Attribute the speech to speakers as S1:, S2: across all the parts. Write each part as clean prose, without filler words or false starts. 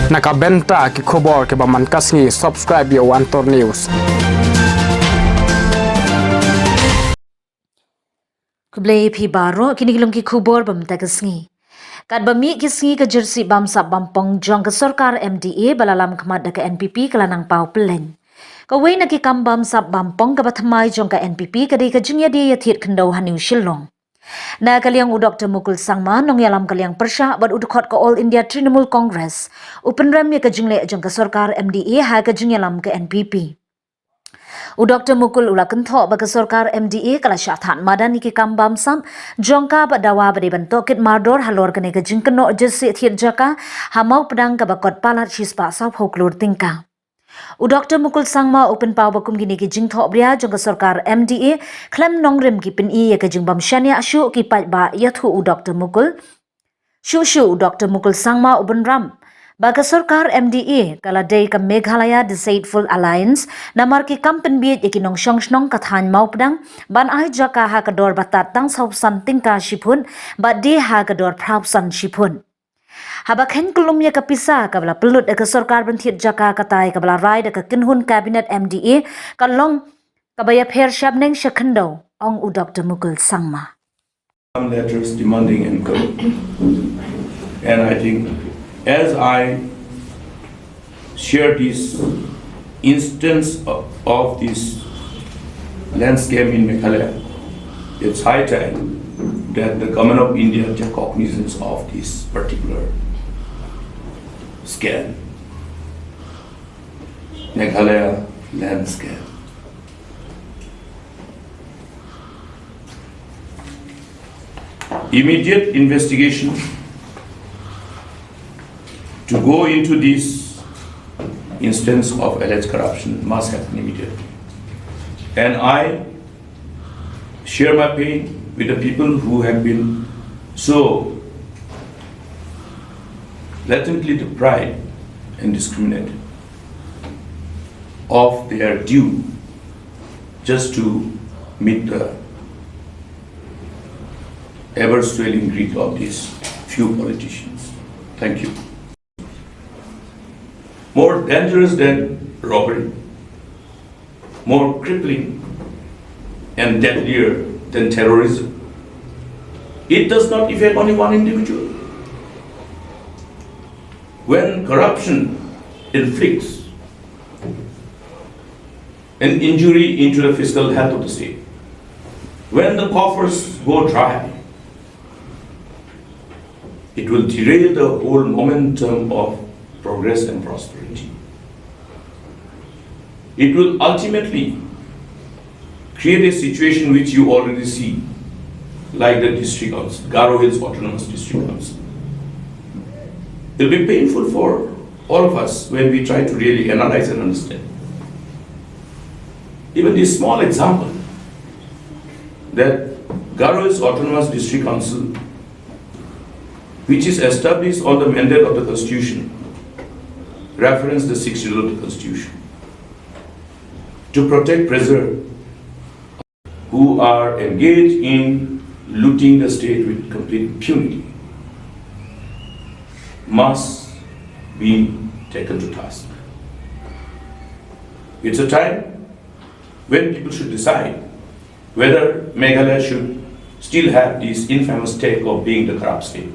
S1: Nakabenta ki khobor ke baman kasngi subscribe yo Antor News.
S2: Kublai phi baro kinigilong ki khubor bam tagasngi. Kat bami kisngi ka jersey bamsap bampong jong ka sarkar MDA balalam khmat da ka NPP kalanang pau peleng. Kawai na ki kam bamsap bampong ka bathamai jong ka NPP kadai ka jingya dia thied khyndew haniu shillong. Na kaliang u Dr Mukul sangma nong yalam kaliang persha bat udukot ka All India Trinamool Congress upen ram ya ka jingle jong ka sarkar MDA ha ka jingyalam ka NPP. U Dr Mukul ula kentho ba ka sarkar MDA kala syathan madan ki kambam sam jongka ba dawa ba bentok kit mardor halor kene ka jingkeno jesi thiet jaka hamau pedang ka bakot palat shispa sau hoklur tingka. U Dr Mukul sangma open pau bakum gini ki jingtho bria jong ka sarkar MDA klem nongrem ki pin I ya ka jingbam shania ashu ki pat ba yathu u Dr Mukul shu u Dr Mukul sangma uben ram Baga sarkar MDA kala day ka Meghalaya Deceitful Alliance namar ki kampen biet ikinong syongsnong kathan maupdang ban ay jaka ha kador batat tang sausan tingka shipun ba de ha kador prausan shipun. Habak hen kulumya kapisa kabla pelut ka sarkar benthiet jaka katai kabla rai ka kinhun cabinet MDA kalong kabaya pher shabneng khyndew ong u Dr Mukul sangma.
S3: Some letters demanding income, and I think as I share this instance of this landscape in Meghalaya, it's high time that the government of India take cognizance of this particular scam. Meghalaya landscape. Immediate investigation to go into this instance of alleged corruption must happen immediately. And I share my pain with the people who have been so latently deprived and discriminated of their due just to meet the ever-swelling greed of these few politicians. Thank you. More dangerous than robbery, more crippling and deadlier than terrorism. It does not affect only one individual. When corruption inflicts an injury into the fiscal health of the state, when the coffers go dry, it will derail the whole momentum of progress and prosperity. It will ultimately create a situation which you already see, like the district council, Garo Hills Autonomous District Council. It will be painful for all of us when we try to really analyze and understand. Even this small example, that Garo Hills Autonomous District Council, which is established on the mandate of the Constitution, reference the 6th schedule of the Constitution, to protect, preserve, who are engaged in looting the state with complete impunity, must be taken to task. It's a time when people should decide whether Meghalaya should still have this infamous take of being the corrupt state,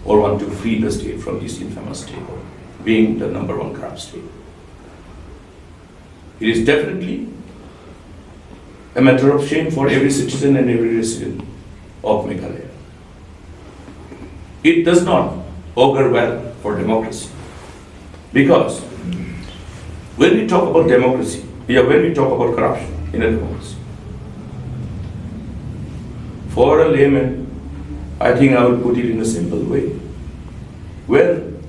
S3: or want to free the state from this infamous state of being the number one corrupt state. It is definitely a matter of shame for every citizen and every resident of Meghalaya. It does not augur well for democracy, because when we talk about democracy, when we talk about corruption in a democracy, for a layman, I think I will put it in a simple way. When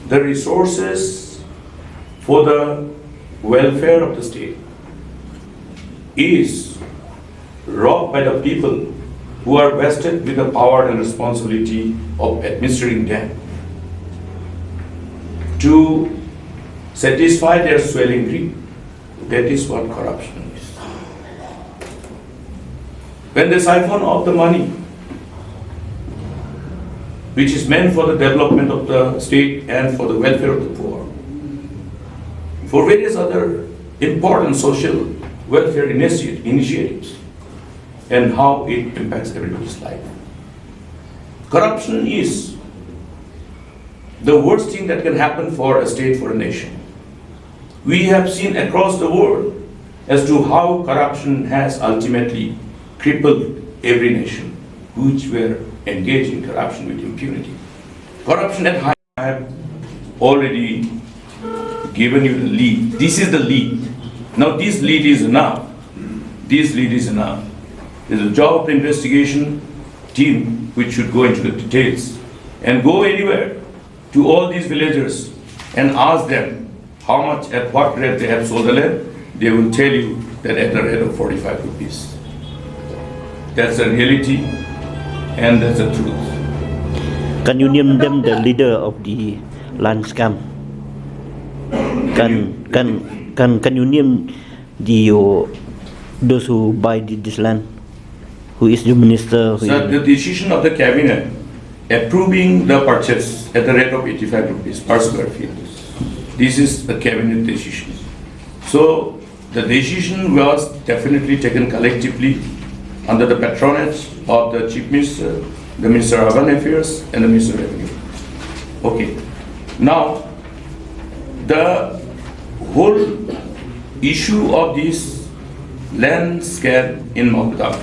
S3: the resources for the welfare of the state is robbed by the people who are vested with the power and responsibility of administering them to satisfy their swelling greed, that is what corruption is. When they siphon off the money which is meant for the development of the state and for the welfare of the poor, for various other important social welfare initiatives, and how it impacts everybody's life. Corruption is the worst thing that can happen for a state, for a nation. We have seen across the world as to how corruption has ultimately crippled every nation which were engaged in corruption with impunity. Corruption at high, I have already given you the lead. This is the lead. Now this lead is enough. This lead is enough. It is the job of the investigation team which should go into the details and go anywhere to all these villagers and ask them how much, at what rate they have sold the land. They will tell you that at the rate of 45 rupees. That's the reality and that's the truth.
S4: Can you name them the leader of the land scam? Can you name the those who buy this land? Who is the minister?
S3: Sir, the decision of the cabinet approving the purchase at the rate of 85 rupees per square feet. This is the cabinet decision. So the decision was definitely taken collectively under the patronage of the Chief Minister, the Minister of Urban Affairs, and the Minister of Revenue. Okay. Now, the whole issue of this land scam in Madan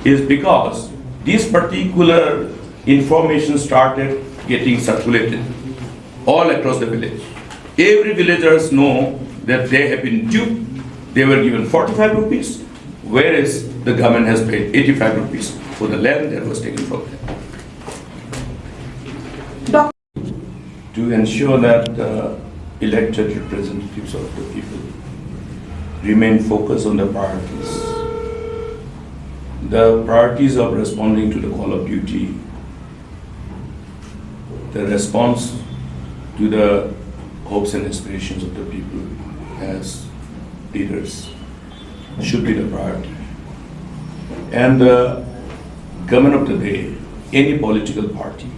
S3: is because this particular information started getting circulated all across the village. Every villagers know that they have been duped. They were given 45 rupees, whereas the government has paid 85 rupees for the land that was taken from them. To ensure that the elected representatives of the people remain focused on the priorities. The priorities of responding to the call of duty, the response to the hopes and aspirations of the people as leaders should be the priority. And the government of the day, any political party,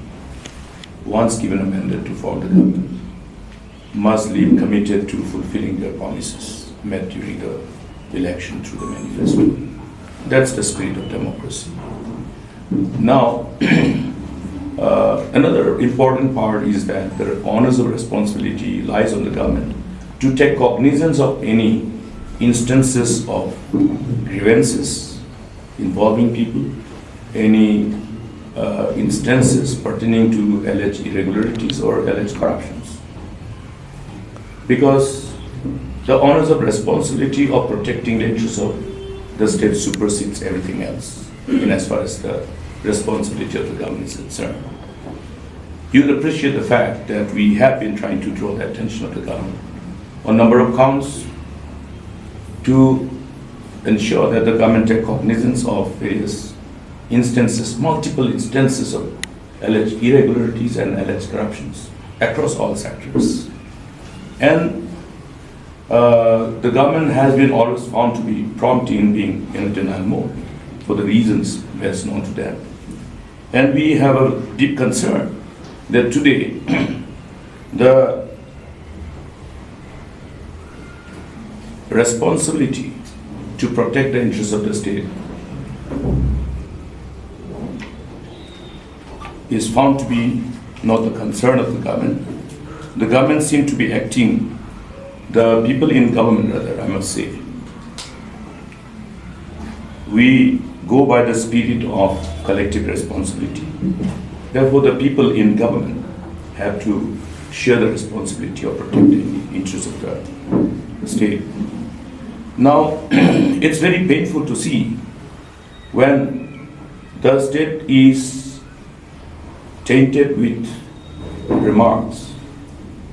S3: once given a mandate to form the government, must live committed to fulfilling their promises made during the election through the manifesto. That's the spirit of democracy. Now, another important part is that the onus of responsibility lies on the government to take cognizance of any instances of grievances involving people, any instances pertaining to alleged irregularities or alleged corruptions. Because the onus of responsibility of protecting the interests of the state supersedes everything else in as far as the responsibility of the government is concerned. You'll appreciate the fact that we have been trying to draw the attention of the government on a number of counts to ensure that the government take cognizance of various instances, multiple instances of alleged irregularities and alleged corruptions across all sectors. And the government has been always found to be prompt in being in denial mode for the reasons best known to them. And we have a deep concern that today the responsibility to protect the interests of the state is found to be not the concern of the government. The government seems to be acting, the people in government rather, I must say, we go by the spirit of collective responsibility. Therefore, the people in government have to share the responsibility of protecting the interests of the state. Now, it's very painful to see when the state is tainted with remarks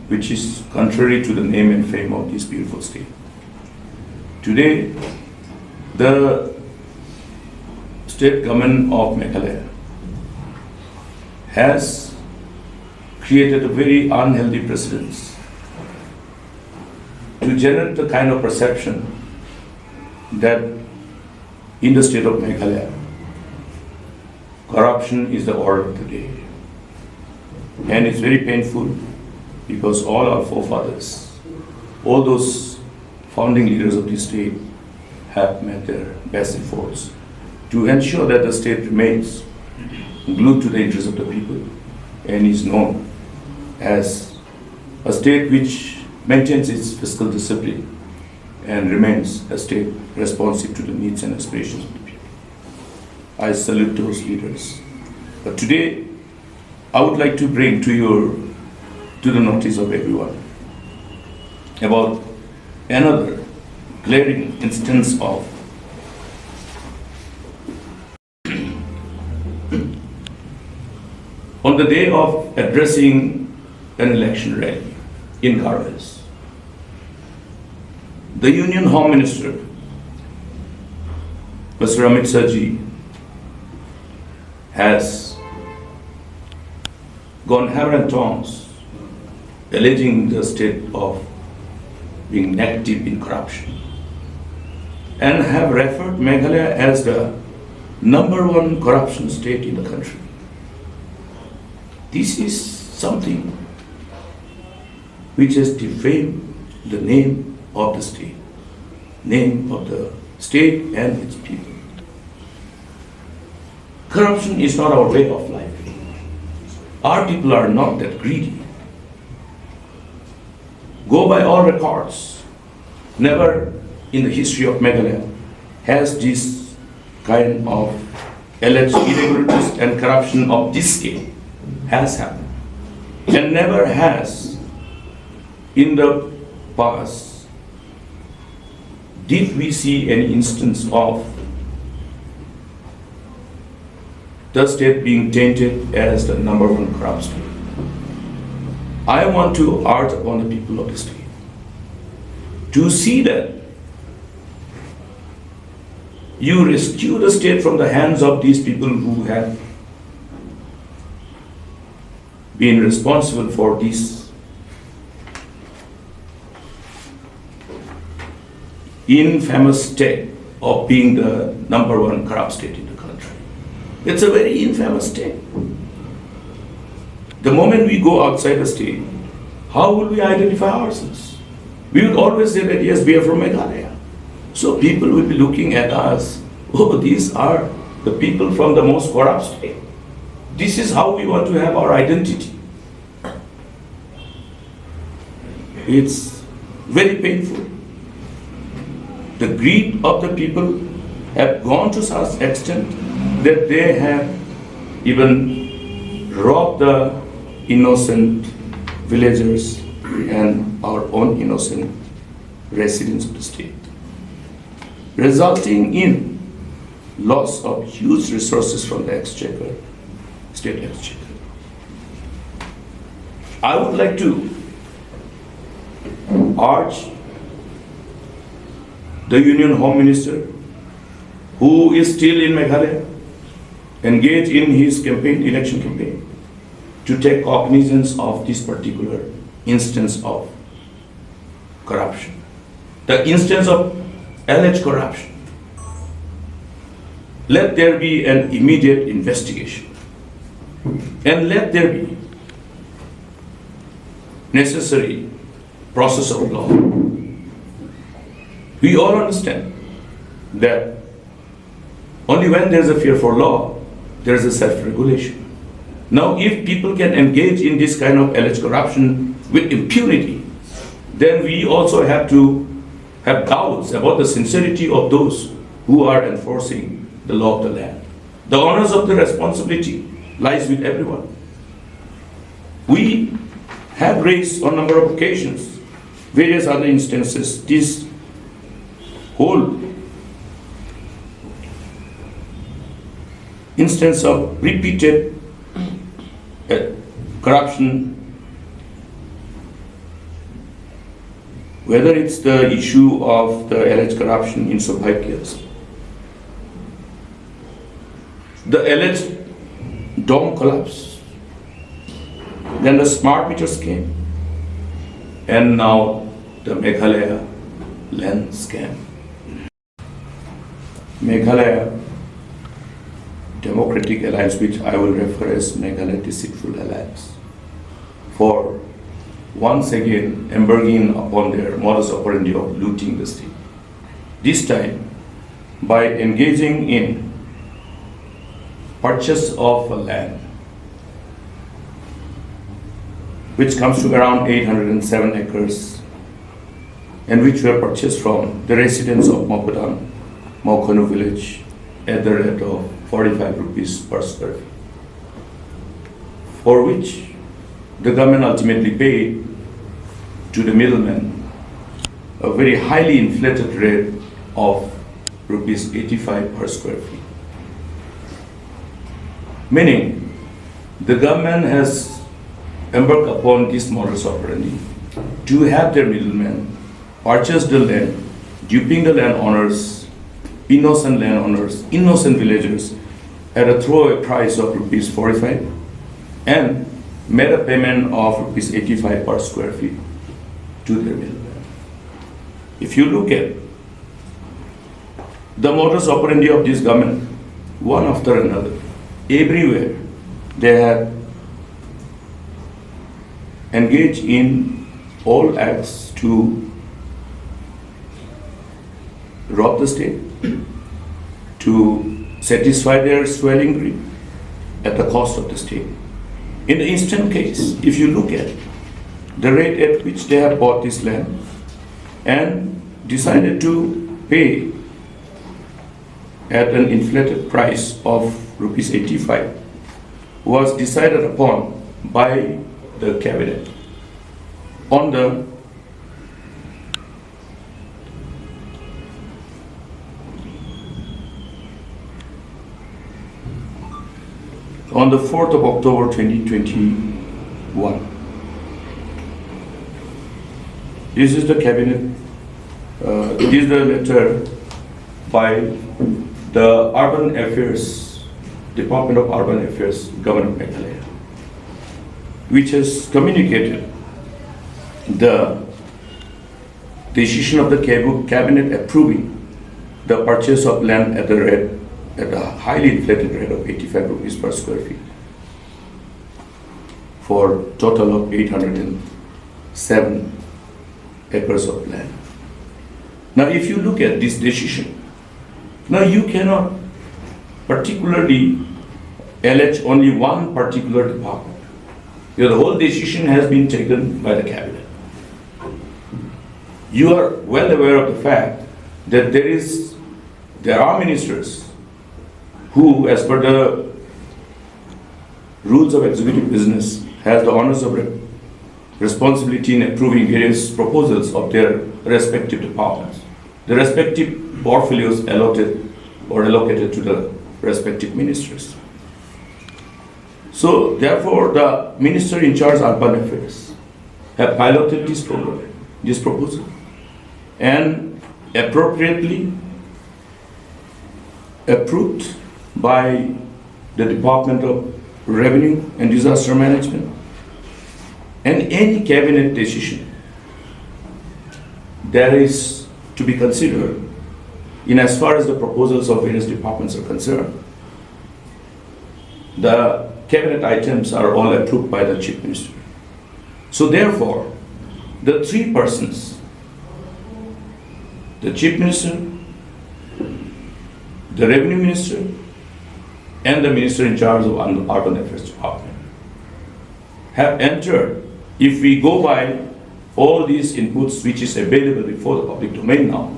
S3: which is contrary to the name and fame of this beautiful state. Today, the state government of Meghalaya has created a very unhealthy precedent to generate the kind of perception that in the state of Meghalaya, corruption is the order of the day. And it's very painful because all our forefathers, all those founding leaders of the state have made their best efforts to ensure that the state remains glued to the interests of the people and is known as a state which maintains its fiscal discipline and remains a state responsive to the needs and aspirations of the people. I salute those leaders. But today, I would like to bring to the notice of everyone about another glaring instance of on the day of addressing an election rally in Garwes, the Union Home Minister, Mr. Amit Shah, has gone hammer and tongs alleging the state of being neck deep in corruption and have referred Meghalaya as the #1 corruption state in the country. This is something which has defamed the name of the state and its people. Corruption is not our way of life. Our people are not that greedy. Go by all records. Never in the history of Meghalaya has this kind of alleged irregularities and corruption of this scale has happened. And never has in the past did we see any instance of the state being tainted as the #1 corrupt state. I want to urge upon the people of the state to see that you rescue the state from the hands of these people who have been responsible for this infamous state of being the #1 corrupt state in the country. It's a very infamous state. The moment we go outside the state, how will we identify ourselves? We would always say that yes, we are from Meghalaya. So people will be looking at us, oh, these are the people from the most corrupt state. This is how we want to have our identity. It's very painful. The greed of the people have gone to such extent that they have even robbed the innocent villagers and our own innocent residents of the state, resulting in loss of huge resources from the exchequer, state exchequer. I would like to urge the Union Home Minister, who is still in Meghalaya, engage in his election campaign, to take cognizance of this particular instance of corruption, the instance of alleged corruption. Let there be an immediate investigation, and let there be necessary process of law. We all understand that only when there is a fear for law, there is a self-regulation. Now, if people can engage in this kind of alleged corruption with impunity, then we also have to have doubts about the sincerity of those who are enforcing the law of the land. The onus of the responsibility lies with everyone. We have raised on a number of occasions various other instances this whole instance of repeated corruption, whether it's the issue of the alleged corruption in Sobhaikyas, the alleged dome collapse, then the smart meters came, and now the Meghalaya land scam. Meghalaya Democratic Alliance, which I will refer as Meghalaya Deceitful Alliance, for once again embarking upon their modus operandi of looting the state. This time, by engaging in purchase of land, which comes to around 807 acres, and which were purchased from the residents of Madan, Khyndew village at the rate of 45 rupees per square feet, for which the government ultimately paid to the middleman a very highly inflated rate of rupees 85 per square feet. Meaning, the government has embarked upon this modus operandi to have their middlemen purchase the land, duping the landowners, innocent landowners, innocent villagers, at a throwaway price of rupees 45, and made a payment of rupees 85 per square feet to their middlemen. If you look at the modus operandi of this government, one after another, everywhere they have engaged in all acts to rob the state, to satisfy their swelling greed at the cost of the state. In the instant case, if you look at the rate at which they have bought this land and decided to pay at an inflated price of rupees 85, was decided upon by the cabinet on the on the 4th of October 2021. This is the cabinet, it is the letter by the Urban Affairs, Department of Urban Affairs, Government of Meghalaya, which has communicated the decision of the cabinet approving the purchase of land at a highly inflated rate of 85 rupees per square feet for total of 807 acres of land. Now, if you look at this decision, now you cannot particularly allege only one particular department. The whole decision has been taken by the cabinet. You are well aware of the fact that there are ministers who, as per the rules of executive business, has the honors of responsibility in approving various proposals of their respective departments. The respective portfolios allotted or allocated to the respective ministers. So, therefore, the minister in charge of urban affairs have piloted this program, this proposal, and appropriately approved by the Department of Revenue and Disaster Management, and any cabinet decision that is to be considered in as far as the proposals of various departments are concerned, the cabinet items are all approved by the Chief Minister. So therefore, the three persons, the Chief Minister, the Revenue Minister, and the Minister in charge of Urban Affairs Department, have entered, if we go by all these inputs which is available before the public domain now,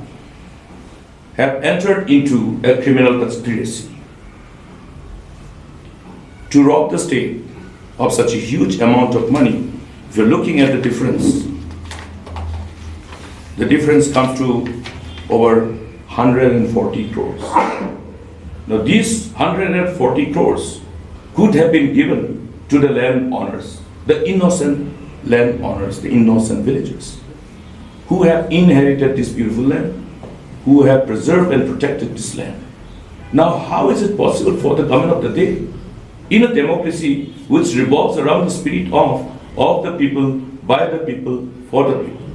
S3: have entered into a criminal conspiracy to rob the state of such a huge amount of money. If you're looking at the difference comes to over 140 crores. Now these 140 crores could have been given to the landowners, the innocent landowners, the innocent villagers, who have inherited this beautiful land, who have preserved and protected this land. Now, how is it possible for the government of the day, in a democracy which revolves around the spirit of the people, by the people, for the people,